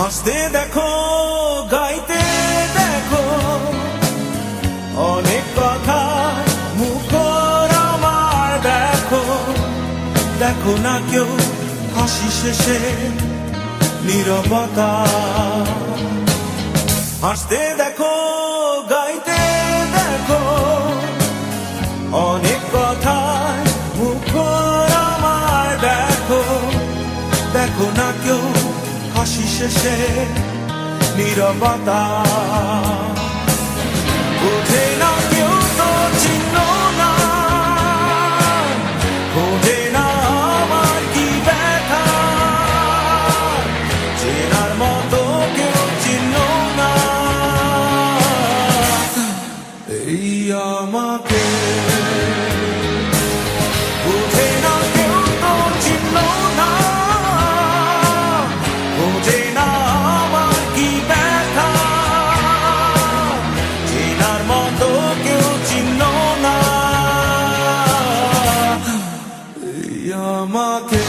হাসতে দেখো, গাইতে দেখো, অনেক কথা মুখর আমার দেখো, দেখো না কেউ হাসি শেষে নীরবতা। হাসতে দেখো, গাইতে দেখো, অনেক কথা মুখর আমার দেখো, দেখো না কেউ হাসি শেষে নীরবতা। বোঝে না কেউ তো চিহ্ন না, বোঝে না আমার কি ব্যথা, চেনার মতো কেউ চিহ্ন না এই আমাকে। বোঝে না কেউ তো চিহ্ন না, বোঝে না আমার কি ব্যথা, চেনার মতো কেউ চিহ্ন না এই আমাকে।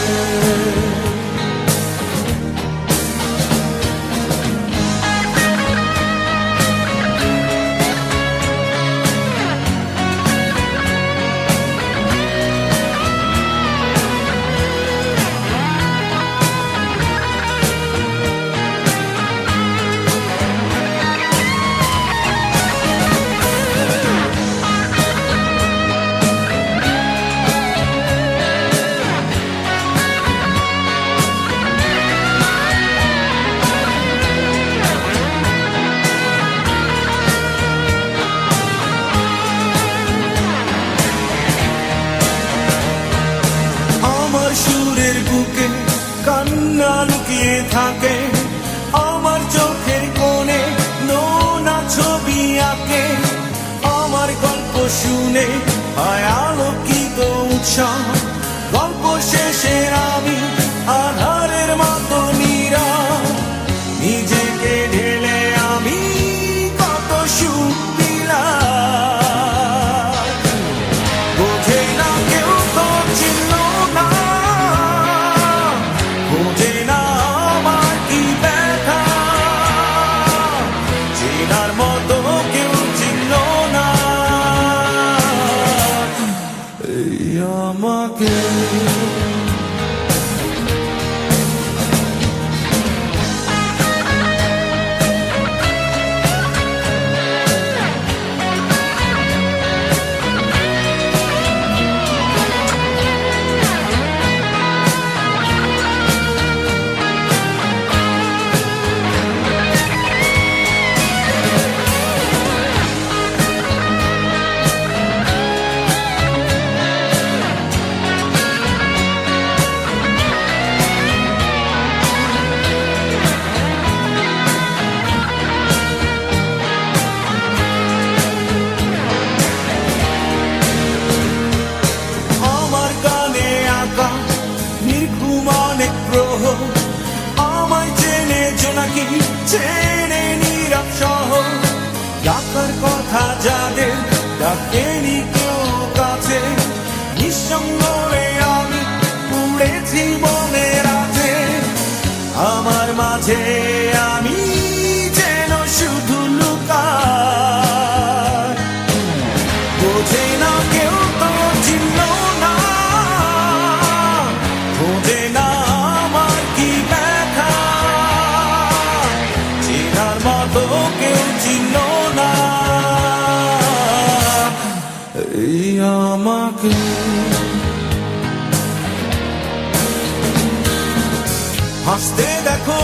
সুরের বুকে কান্না লুকিয়ে থাকে, আমার চোখের কোণে নোনা ছবি আঁকে, আমার গল্প শুনে হয় আলোকিত উৎসাহ, গল্প শেষে আমি আধারের মতো নীরব, নিজেকে ঢেলে আমি কত সুখ দিলাম। বোঝে না কেউ তো চিহ্ন না, বোঝে না আমার কি ব্যথা, চেনার মতো কেউ চিহ্ন না এই আমাকে। আমায় চেনে জোনাকি, চেনে নীরব শহর, ডাকার কথা যাদের ডাকেনি কেউ কাছে, নিঃসঙ্গ আমি উড়েছি বনের রাতে, আমার মাঝে আমি যেন শুধু লুকাই। বোঝে না কেউ তো চিহ্ন না, বোঝে না আমার কি ব্যথা, চেনার মতো কেউ চিহ্ন না এই আমাকে। হাসতে দেখো,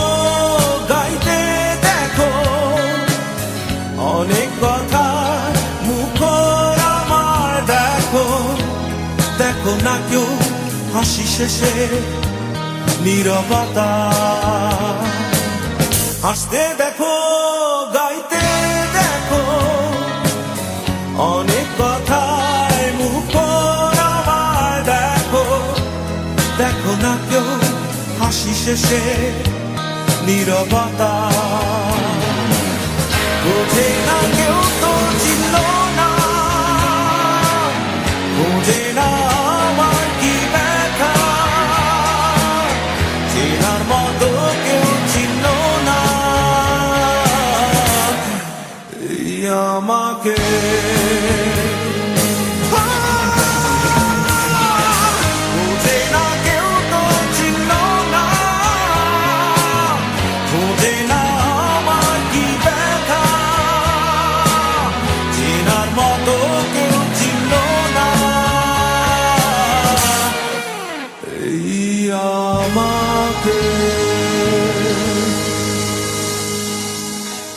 গাইতে দেখো, অনেক কথা মুখর আমার দেখো, দেখো না কেউ হাসি শেষে নীরবতা। হাসতে দেখো, গাইতে দেখো, অনেক কথায় মুখর আমার দেখো, দেখো না কেউ হাসি শেষে নীরবতা। বোঝে না কেউ তো চিহ্ন না, বোঝে না আমার কি ব্যথা, চেনার মতো কেউ চিহ্ন না আমাকে